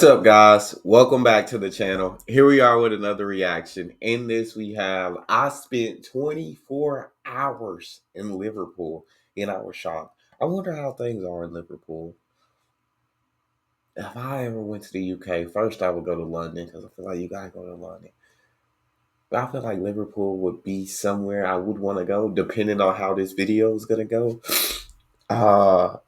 What's up, guys? Welcome back to the channel. Here we are with another reaction. In this, I spent 24 hours in Liverpool and I was shocked. I wonder how things are in Liverpool. If I ever went to the UK, first I would go to London because I feel like you gotta go to London. But I feel like Liverpool would be somewhere I would want to go, depending on how this video is gonna go.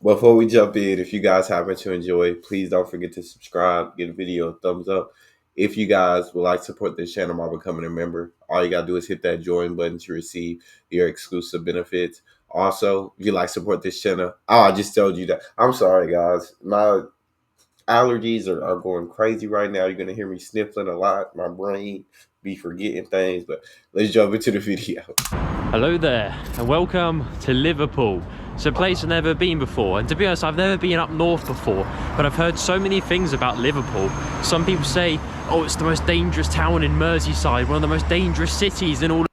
Before we jump in, if you guys happen to enjoy, please don't forget to subscribe, give the video a thumbs up. If you guys would like to support this channel by becoming a member, all you gotta do is hit that join button to receive your exclusive benefits. Also, if you like to support this channel, I just told you that. I'm sorry, guys. My allergies are going crazy right now. You're gonna hear me sniffling a lot. My brain be forgetting things, but let's jump into the video. Hello there and welcome to Liverpool. It's a place I've never been before, and to be honest, I've never been up north before, but I've heard so many things about Liverpool. Some people say, oh, it's the most dangerous town in Merseyside, one of the most dangerous cities in all.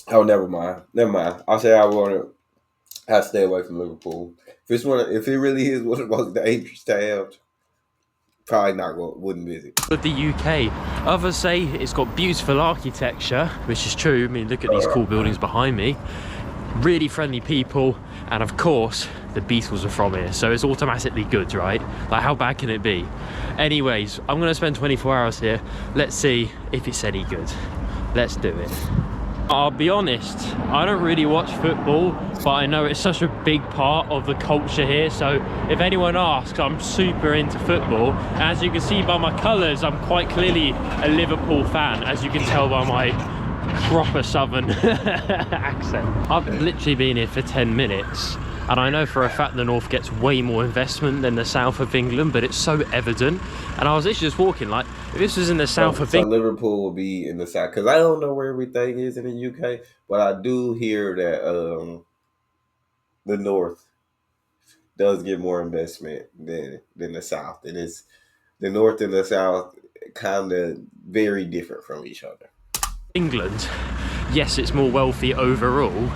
Oh, never mind. I'll say I stay away from Liverpool. If it really is one of the most dangerous towns, probably wouldn't visit. Of the UK. Others say it's got beautiful architecture, which is true. I mean, look at these cool buildings behind me. Really friendly people, and of course the Beatles are from here, so it's automatically good, right? Like, how bad can it be? Anyways, I'm gonna spend 24 hours here. Let's see if it's any good. Let's do it. I'll be honest, I don't really watch football, but I know it's such a big part of the culture here, so if anyone asks, I'm super into football. As you can see by my colours, I'm quite clearly a Liverpool fan, as you can tell by my proper southern accent. I've literally been here for 10 minutes, and I know for a fact the north gets way more investment than the south of England, but it's so evident. And I was literally just walking, like, if this was in the south of England, Liverpool will be in the south, because I don't know where everything is in the UK, but I do hear that the north does get more investment than the south. It is the north and the south kind of very different from each other. England, yes, it's more wealthy overall,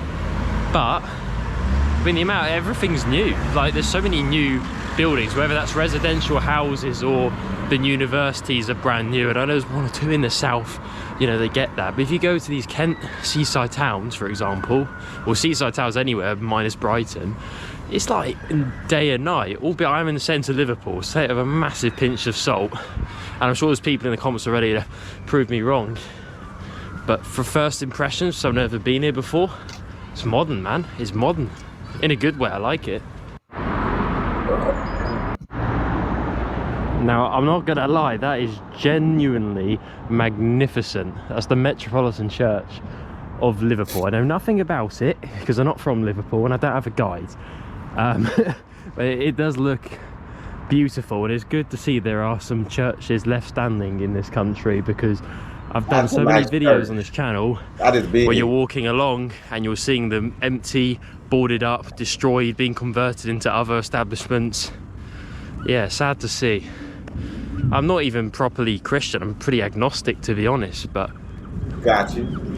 but I mean, the amount, everything's new. Like, there's so many new buildings, whether that's residential houses or the universities are brand new. And I know there's one or two in the south, you know, they get that. But if you go to these Kent seaside towns, for example, or seaside towns anywhere minus Brighton, it's like day and night. Albeit I'm in the centre of Liverpool, so they have a massive pinch of salt, and I'm sure there's people in the comments already to prove me wrong. But for first impressions, so I've never been here before, it's modern, man. It's modern. In a good way, I like it. Now, I'm not gonna lie, that is genuinely magnificent. That's the Metropolitan Church of Liverpool. I know nothing about it, because I'm not from Liverpool and I don't have a guide. But it does look beautiful, and it's good to see there are some churches left standing in this country, because I've done so many videos on this channel where you're walking along and you're seeing them empty, boarded up, destroyed, being converted into other establishments. Yeah, sad to see. I'm not even properly Christian, I'm pretty agnostic, to be honest, but got you.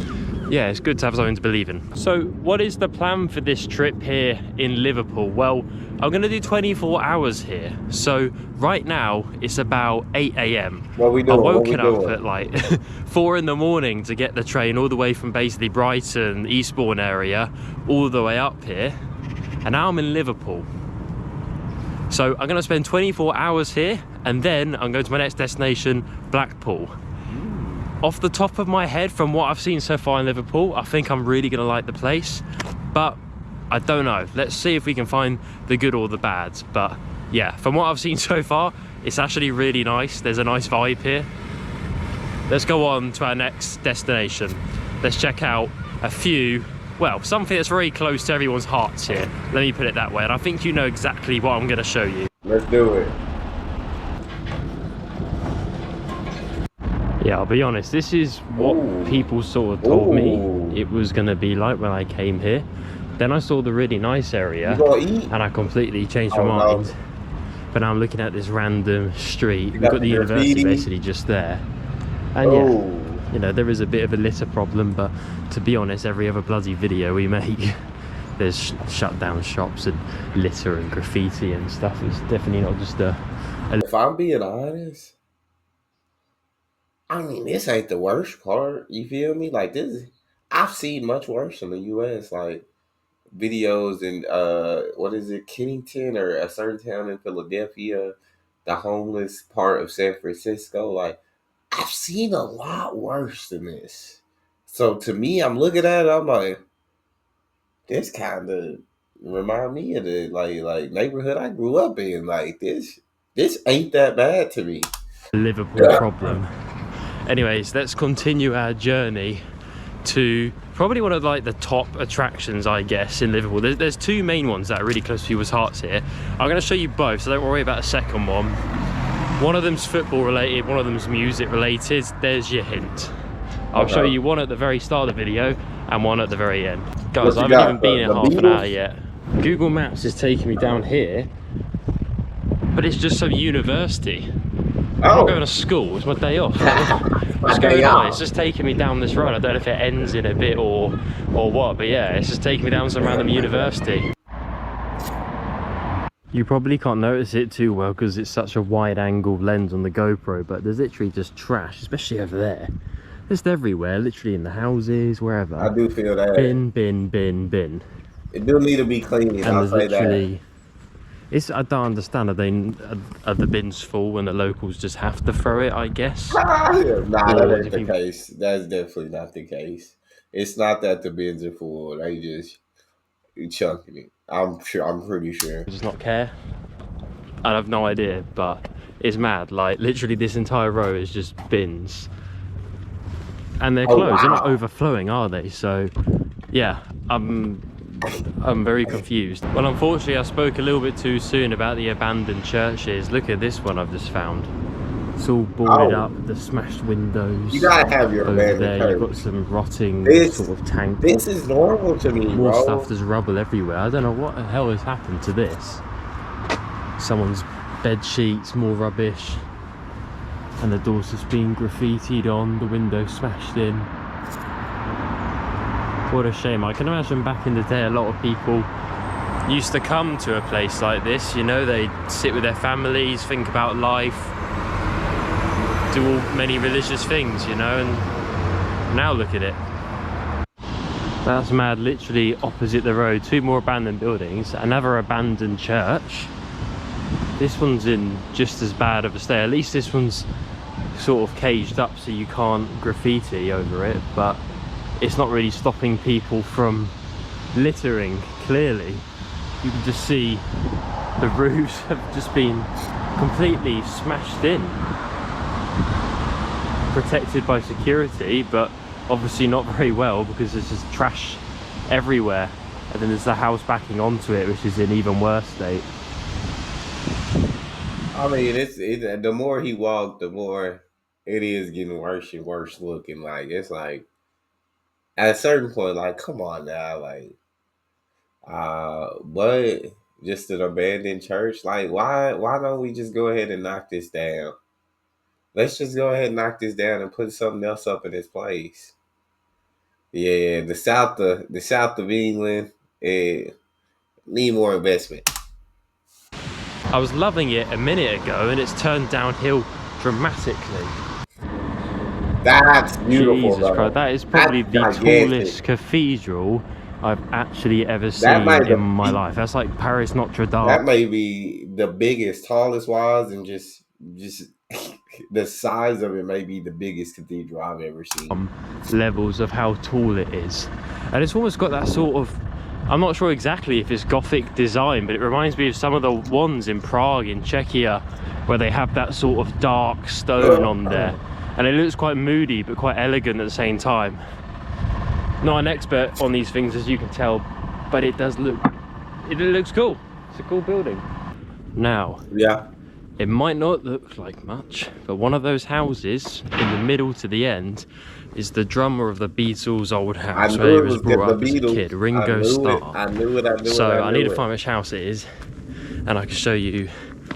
Yeah, it's good to have something to believe in. So what is the plan for this trip here in Liverpool? Well, I'm gonna do 24 hours here. So right now it's about 8 AM. What we doing? I've woken up at like 4 in the morning to get the train all the way from basically Brighton, Eastbourne area, all the way up here. And now I'm in Liverpool. So I'm gonna spend 24 hours here, and then I'm going to my next destination, Blackpool. Off the top of my head, from what I've seen so far in Liverpool, I think I'm really gonna like the place, but I don't know. Let's see if we can find the good or the bad. But yeah, from what I've seen so far, it's actually really nice. There's a nice vibe here. Let's go on to our next destination. Let's check out a few, well, something that's very close to everyone's hearts here. Let me put it that way. And I think you know exactly what I'm gonna show you. Let's do it. Yeah, I'll be honest, this is what people sort of told me it was going to be like when I came here. Then I saw the really nice area and I completely changed my mind. No. But now I'm looking at this random street. We've got the university basically just there. And yeah, you know, there is a bit of a litter problem, but to be honest, every other bloody video we make, there's shut down shops and litter and graffiti and stuff. It's definitely not just a... If I'm being honest, I mean, this ain't the worst part. You feel me? Like this, I've seen much worse in the U.S. Like videos in what is it, Kennington or a certain town in Philadelphia, the homeless part of San Francisco. Like I've seen a lot worse than this. So to me, I'm looking at it, I'm like, this kind of remind me of the like neighborhood I grew up in. Like this ain't that bad to me. Liverpool problem. Anyways, let's continue our journey to probably one of like the top attractions, I guess, in Liverpool. There's two main ones that are really close to people's hearts here. I'm going to show you both, so don't worry about the second one. One of them's football related, one of them's music related. There's your hint. I'll show you one at the very start of the video and one at the very end. Guys, I haven't even been here half an hour yet. Google Maps is taking me down here, but it's just some university. I'm not going to school, it's my day off. What's going on? It's just taking me down this road. I don't know if it ends in a bit or what, but yeah, it's just taking me down some random university. You probably can't notice it too well because it's such a wide angle lens on the GoPro, but there's literally just trash, especially over there. Just everywhere, literally in the houses, wherever. I do feel that. Bin, bin, bin, bin. It do need to be cleaned. And there's literally... I don't understand, are the bins full and the locals just have to throw it, I guess? Nah, that ain't the case. That's definitely not the case. It's not that the bins are full. They just chunking it. I'm pretty sure. Just not care. I have no idea, but it's mad. Like literally this entire row is just bins. And they're closed. Wow. They're not overflowing, are they? So yeah, I'm very confused. Well, unfortunately I spoke a little bit too soon about the abandoned churches. Look at this one I've just found. It's all boarded up, the smashed windows. You gotta have your abandoned there. You've got some rotting sort of tank. This is normal to me, More bro. stuff, there's rubble everywhere. I don't know what the hell has happened to this. Someone's bed sheets, more rubbish. And the doors just been graffitied on, the windows smashed in. What a shame. I can imagine back in the day a lot of people used to come to a place like this, you know, they'd sit with their families, think about life, do all many religious things, you know, and now look at it. That's mad. Literally opposite the road, two more abandoned buildings, another abandoned church. This one's in just as bad of a state. At least this one's sort of caged up so you can't graffiti over it, but it's not really stopping people from littering. Clearly you can just see the roofs have just been completely smashed in, protected by security, but obviously not very well because there's just trash everywhere, and then there's the house backing onto it which is in even worse state. I mean, the more he walked, the more it is getting worse and worse looking. Like it's like at a certain point, like come on now, like but just an abandoned church. Like why don't we just go ahead and knock this down? Let's just go ahead and knock this down and put something else up in its place. Yeah, the south of England, need more investment. I was loving it a minute ago and it's turned downhill dramatically. That's beautiful. Jesus Christ, that is probably the tallest cathedral I've actually ever seen in my life. That's like Paris Notre Dame. That may be the biggest, tallest wise, and just the size of it may be the biggest cathedral I've ever seen. Levels of how tall it is, and it's almost got that sort of, I'm not sure exactly if it's Gothic design, but it reminds me of some of the ones in Prague, in Czechia, where they have that sort of dark stone on there. And it looks quite moody, but quite elegant at the same time. Not an expert on these things, as you can tell, but it does look, it looks cool. It's a cool building. Now, yeah, it might not look like much, but one of those houses in the middle to the end is the drummer of the Beatles' old house where he was brought up as a kid, Ringo Starr. I knew it. So I need to find which house it is, and I can show you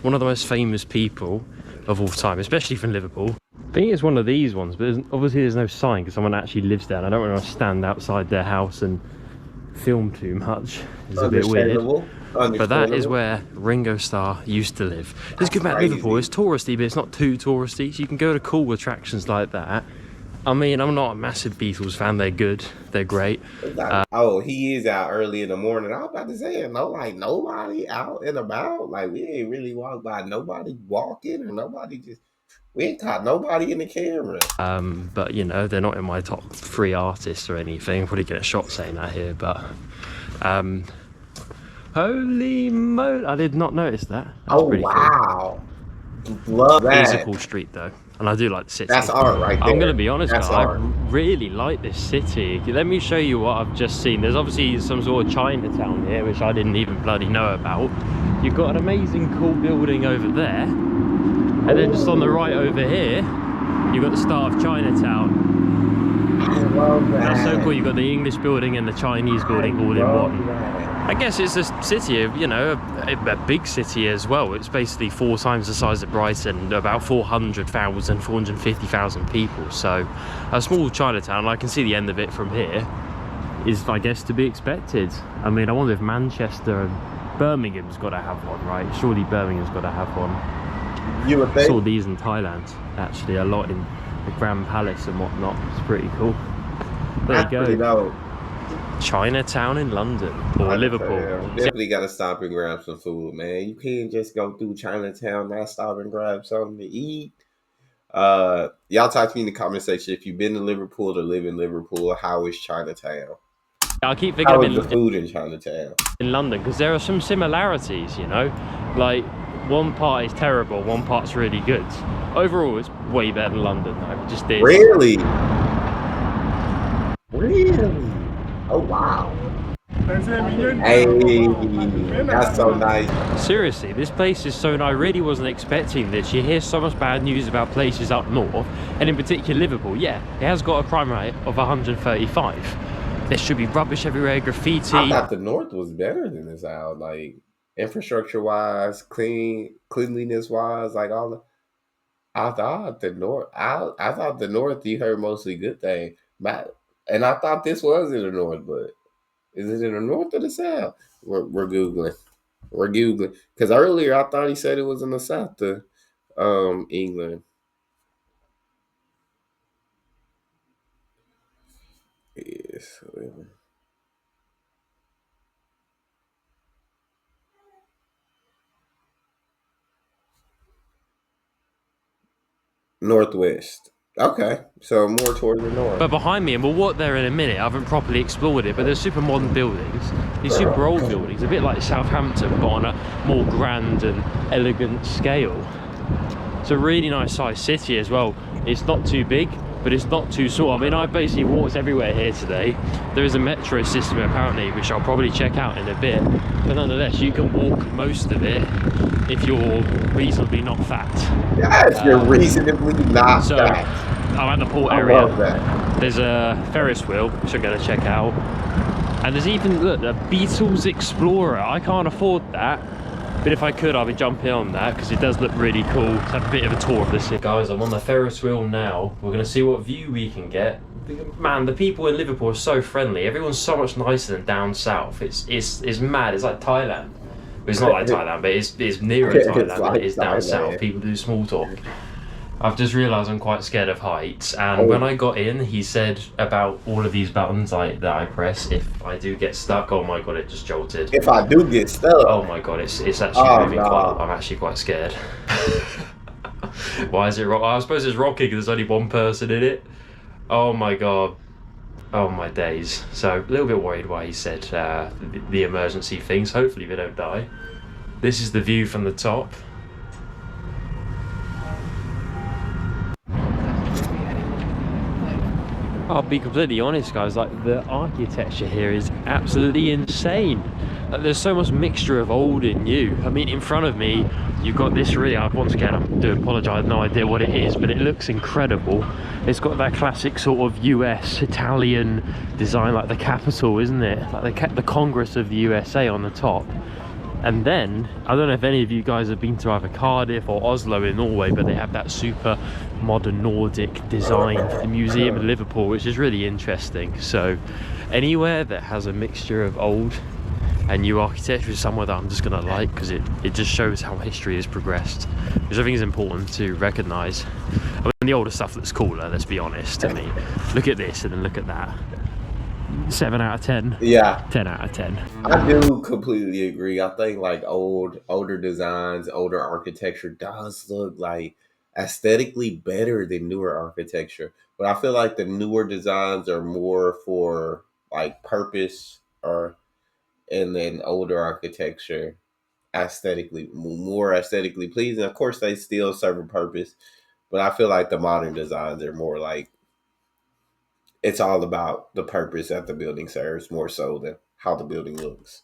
one of the most famous people of all time, especially from Liverpool. I think it's one of these ones, but obviously there's no sign because someone actually lives there, and I don't want to stand outside their house and film too much. It's a bit weird. But that is Understandable. where Ringo Starr used to live. It's good about Liverpool. Crazy. It's touristy, but it's not too touristy. So you can go to cool attractions like that. I mean, I'm not a massive Beatles fan. They're good. They're great. Oh, he is out early in the morning. I was about to say, no, like nobody out and about. Like we ain't really walked by nobody walking or nobody just. We ain't caught nobody in the camera. But you know, they're not in my top 3 artists or anything. Probably get a shot saying that here, but holy moly, I did not notice that. That's pretty Wow. Love cool. It is a that. cool street though, and I do like the city. That's art right there. I'm gonna be honest, That's guys, I art. really like this city. Let me show you what I've just seen. There's obviously some sort of Chinatown here, which I didn't even bloody know about. You've got an amazing cool building over there, and then just on the right over here, you've got the start of Chinatown. I love that. That's so cool. You've got the English building and the Chinese building all in one. I guess it's a city of, you know, a big city as well. It's basically 4 times the size of Brighton, about 400,000, 450,000 people. So a small Chinatown, I can see the end of it from here, is, I guess, to be expected. I mean, I wonder if Manchester and Birmingham's got to have one, right? Surely Birmingham's got to have one. You would I think. saw these in Thailand, actually, a lot in the Grand Palace and whatnot. It's pretty cool. There That's you pretty go. dope. Chinatown in London, or Liverpool. Definitely got to stop and grab some food, man. You can't just go through Chinatown, not stop and grab something to eat. Y'all talk to me in the comment section if you've been to Liverpool or live in Liverpool. How is Chinatown? I keep thinking How of is the food in Chinatown? in London because there are some similarities, you know, like one part is terrible, one part's really good. Overall, it's way better than London, though. It just is. Really? Really? Oh wow. Hey, that's so nice. Seriously, this place is so nice. I really wasn't expecting this. You hear so much bad news about places up north, and in particular Liverpool. Yeah, it has got a crime rate of 135. There should be rubbish everywhere, graffiti. I thought the North was better than the South, like infrastructure wise, cleanliness wise, like all the. I thought the North. I thought the North. You heard mostly good thing, and I thought this was in the North, but is it in the North or the South? We're googling. We're googling because earlier I thought he said it was in the South, to England. Yes. Northwest. Okay, so more towards the north. But behind me, and we'll walk there in a minute, I haven't properly explored it, but there's super modern buildings, these super old buildings, a bit like Southampton, but on a more grand and elegant scale. It's a really nice sized city as well. It's not too big, but it's not too small. I mean, I basically walked everywhere here today. There is a metro system apparently, which I'll probably check out in a bit, but nonetheless, you can walk most of it if you're reasonably not fat. Yes, you're reasonably not So fat. I'm at the port I area. love that. There's a Ferris wheel, which I'm going to check out. And there's even, look, the Beatles Explorer. I can't afford that, but if I could, I'd be jumping on that because it does look really cool. Let's have a bit of a tour of this here. Guys, I'm on the Ferris wheel now. We're going to see what view we can get. Man, the people in Liverpool are so friendly. Everyone's so much nicer than down south. It's mad. It's like Thailand. Well, it's not like Thailand, but it's nearer Thailand than it is down south. People do small talk. I've just realised I'm quite scared of heights, and when I got in, he said about all of these buttons that I press, if I do get stuck, oh my god, it just jolted. If I do get stuck, Oh my god, it's actually moving quite. I'm actually quite scared. Why is it rock? I suppose it's rocking because there's only one person in it. Oh my god. Oh my days. So a little bit worried why he said the emergency things. Hopefully they don't die. This is the view from the top. I'll be completely honest, guys, like the architecture here is absolutely insane. Like, there's so much mixture of old and new. I mean, in front of me, you've got this really, once again, I do apologise, I have no idea what it is, but it looks incredible. It's got that classic sort of US, Italian design, like the Capitol, isn't it? Like the Congress of the USA on the top. And then, I don't know if any of you guys have been to either Cardiff or Oslo in Norway, but they have that super modern Nordic design for the museum in Liverpool, which is really interesting. So anywhere that has a mixture of old and new architecture is somewhere that I'm just gonna like, because it just shows how history has progressed, which I think is important to recognise. I mean, the older stuff looks cooler, let's be honest. I mean, look at this and then look at that. 7 out of 10. Yeah, 10 out of 10. I do completely agree. I think like older designs, older architecture does look like aesthetically better than newer architecture. But I feel like the newer designs are more for like purpose, or and then older architecture aesthetically more aesthetically pleasing. Of course, they still serve a purpose, but I feel like the modern designs are more like it's all about the purpose that the building serves more so than how the building looks.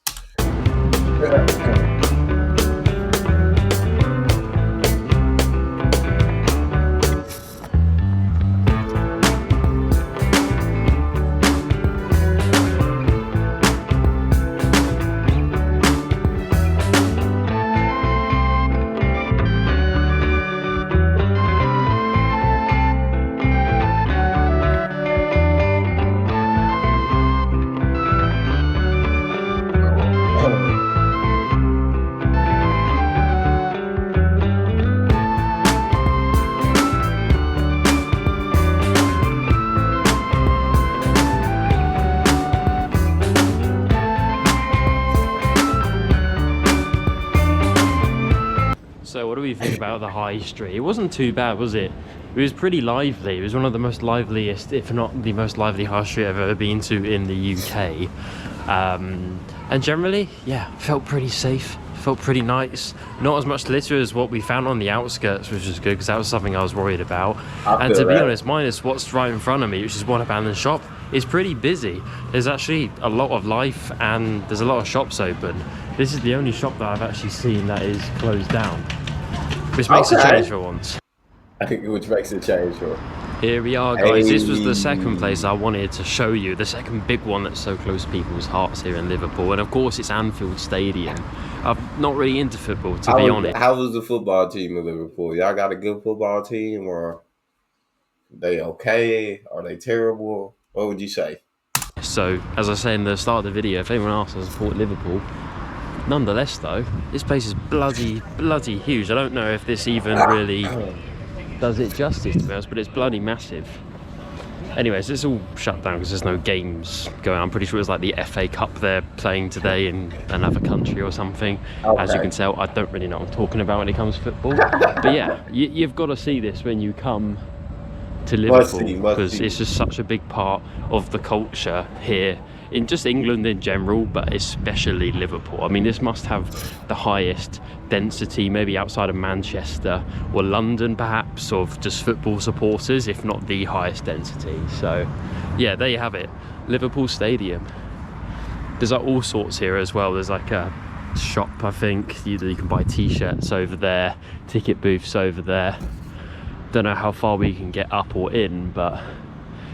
So what do we think about the high street? It wasn't too bad, was it? It was pretty lively. It was one of the most liveliest, if not the most lively high street I've ever been to in the UK. And generally, yeah, felt pretty safe, felt pretty nice. Not as much litter as what we found on the outskirts, which was good, because that was something I was worried about. And to be honest, minus what's right in front of me, which is one abandoned shop, is pretty busy. There's actually a lot of life and there's a lot of shops open. This is the only shop that I've actually seen that is closed down, which makes a change for once. I think which makes a change for. Here we are, guys. This was the second place I wanted to show you, the second big one that's so close to people's hearts here in Liverpool, and of course it's Anfield Stadium. I'm not really into football, to be honest. How was the football team in Liverpool? Y'all got a good football team, or they okay? Are they terrible? What would you say? So, as I said in the start of the video, if anyone asks, I support Liverpool. Nonetheless, though, this place is bloody huge. I don't know if this even really does it justice, to be honest, but it's bloody massive. Anyways, it's all shut down because there's no games going on. I'm pretty sure it's like the FA Cup they're playing today in another country or something. Okay. As you can tell, I don't really know what I'm talking about when it comes to football. But yeah, you've got to see this when you come to Liverpool, because it's just such a big part of the culture here in just England in general, but especially Liverpool. I mean, this must have the highest density, maybe outside of Manchester or London perhaps, of just football supporters, if not the highest density. So yeah, there you have it, Liverpool Stadium. There's like all sorts here as well. There's like a shop, I think, you can buy t-shirts over there, ticket booths over there. Don't know how far we can get up or in, but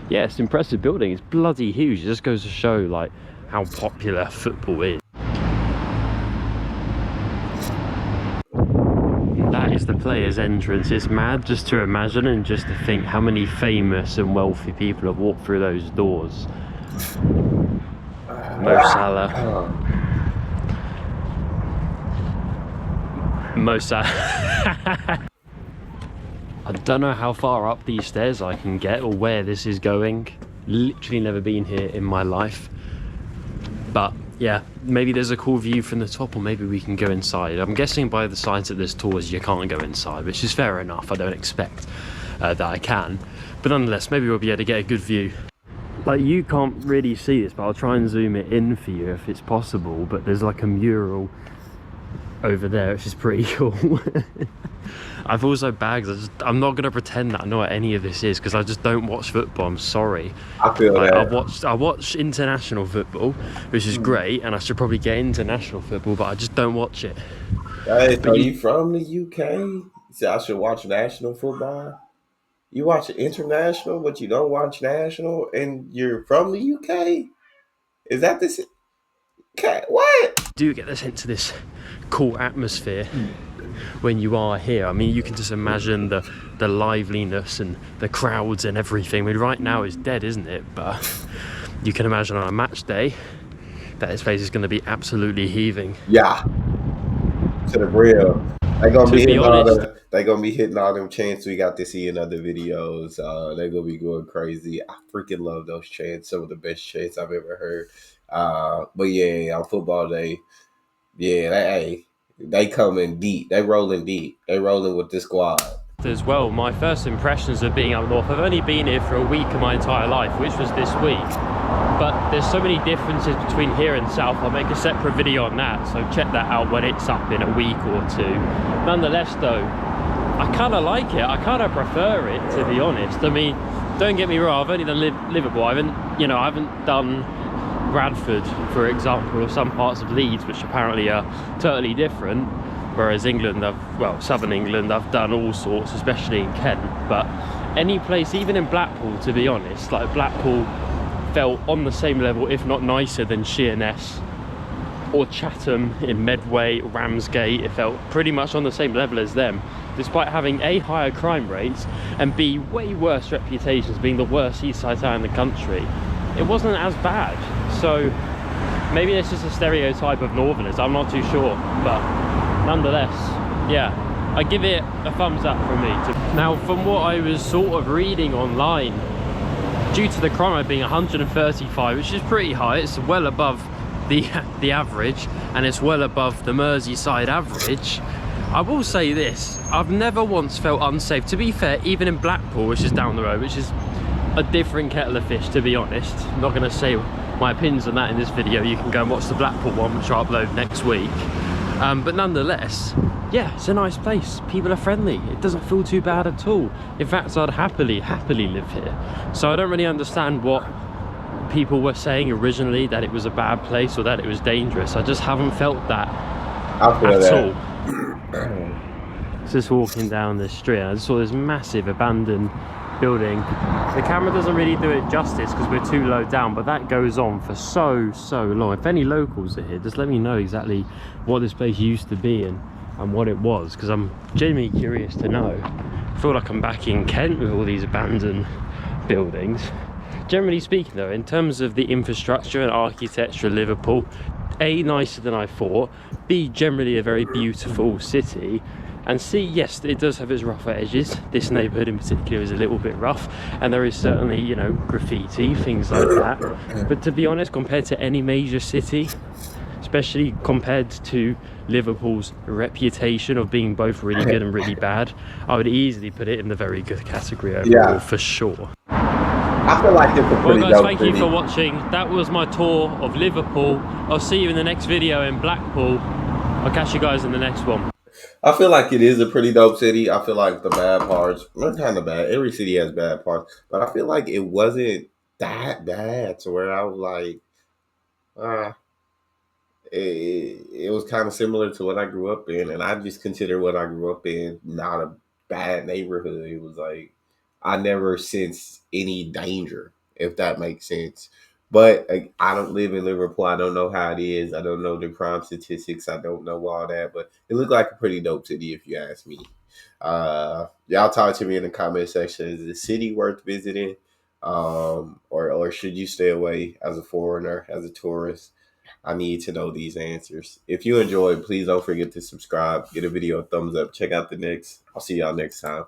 yeah, it's an impressive building. It's bloody huge. It just goes to show like how popular football is. That is the players' entrance. It's mad just to imagine and just to think how many famous and wealthy people have walked through those doors. Mo Salah. Mo Salah. I don't know how far up these stairs I can get or where this is going. Literally never been here in my life. But yeah, maybe there's a cool view from the top, or maybe we can go inside. I'm guessing by the signs at this tours you can't go inside, which is fair enough. I don't expect that I can. But nonetheless, maybe we'll be able to get a good view. Like, you can't really see this, but I'll try and zoom it in for you if it's possible. But there's like a mural over there, which is pretty cool. I've also bags. I'm not going to pretend that I know what any of this is, because I just don't watch football. I'm sorry. I feel like, that. I watch international football, which is great, and I should probably get international football, but I just don't watch it. Hey, are you from the UK? You say I should watch national football? You watch international, but you don't watch national, and you're from the UK? Is that this? Okay, what? Do get us into this cool atmosphere when you are here. I mean, you can just imagine the liveliness and the crowds and everything. I mean, right now it's dead, isn't it? But you can imagine on a match day, that this place is going to be absolutely heaving. Yeah, to the brim. They gonna To be be hitting all honest, the. They gonna be hitting all them chants we got to see in other videos. They gonna be going crazy. I freaking love those chants. Some of the best chants I've ever heard. But yeah, on football day, yeah, they coming deep. They rolling deep. They rolling with the squad. as well, my first impressions of being up north, I've only been here for a week of my entire life, which was this week, but there's so many differences between here and south. I'll make a separate video on that, so check that out when it's up in a week or two. Nonetheless though, I kind of like it. I kind of prefer it, to be honest. I mean, don't get me wrong, I've only done Liverpool. I haven't done Bradford, for example, or some parts of Leeds, which apparently are totally different. Whereas England, southern England, I've done all sorts, especially in Kent. But any place, even in Blackpool, to be honest, like Blackpool felt on the same level, if not nicer, than Sheerness or Chatham in Medway, Ramsgate. It felt pretty much on the same level as them, despite having A, higher crime rates, and B, way worse reputations, being the worst seaside town in the country. It wasn't as bad. So maybe it's just a stereotype of Northerners, I'm not too sure, but nonetheless, yeah, I give it a thumbs up from me. Now, from what I was sort of reading online, due to the crime rate being 135, which is pretty high, it's well above the average, and it's well above the Merseyside average. I will say this, I've never once felt unsafe. To be fair, even in Blackpool, which is down the road, which is a different kettle of fish, to be honest. I'm not going to say my opinions on that in this video. You can go and watch the Blackpool one, which I'll upload next week. But nonetheless, yeah, it's a nice place. People are friendly. It doesn't feel too bad at all. In fact, I'd happily live here. So I don't really understand what people were saying originally, that it was a bad place or that it was dangerous. I just haven't felt that at all. Just walking down this street, I just saw this massive abandoned building. The camera doesn't really do it justice because we're too low down, but that goes on for so long. If any locals are here, just let me know exactly what this place used to be and what it was, because I'm genuinely curious to know. I feel like I'm back in Kent with all these abandoned buildings. Generally speaking though, in terms of the infrastructure and architecture of Liverpool, A, nicer than I thought, B, generally a very beautiful city, and C, yes, it does have its rougher edges. This neighbourhood in particular is a little bit rough, and there is certainly, you know, graffiti, things like that. But to be honest, compared to any major city, especially compared to Liverpool's reputation of being both really good and really bad, I would easily put it in the very good category overall, for sure. I feel like it's a pretty well guys, dope thank city. you for watching. That was my tour of Liverpool. I'll see you in the next video in Blackpool. I'll catch you guys in the next one. I feel like it is a pretty dope city. I feel like the bad parts, they're kind of bad. Every city has bad parts, but I feel like it wasn't that bad to where I was like, it was kind of similar to what I grew up in, and I just consider what I grew up in not a bad neighborhood. It was like I never sensed any danger, if that makes sense. But I don't live in Liverpool. I don't know how it is. I don't know the crime statistics. I don't know all that, but it looked like a pretty dope city, if you ask me. Y'all talk to me in the comment section. Is the city worth visiting, or should you stay away as a foreigner, as a tourist? I need to know these answers. If you enjoyed, please don't forget to subscribe. Get a video a thumbs up. Check out the next. I'll see y'all next time.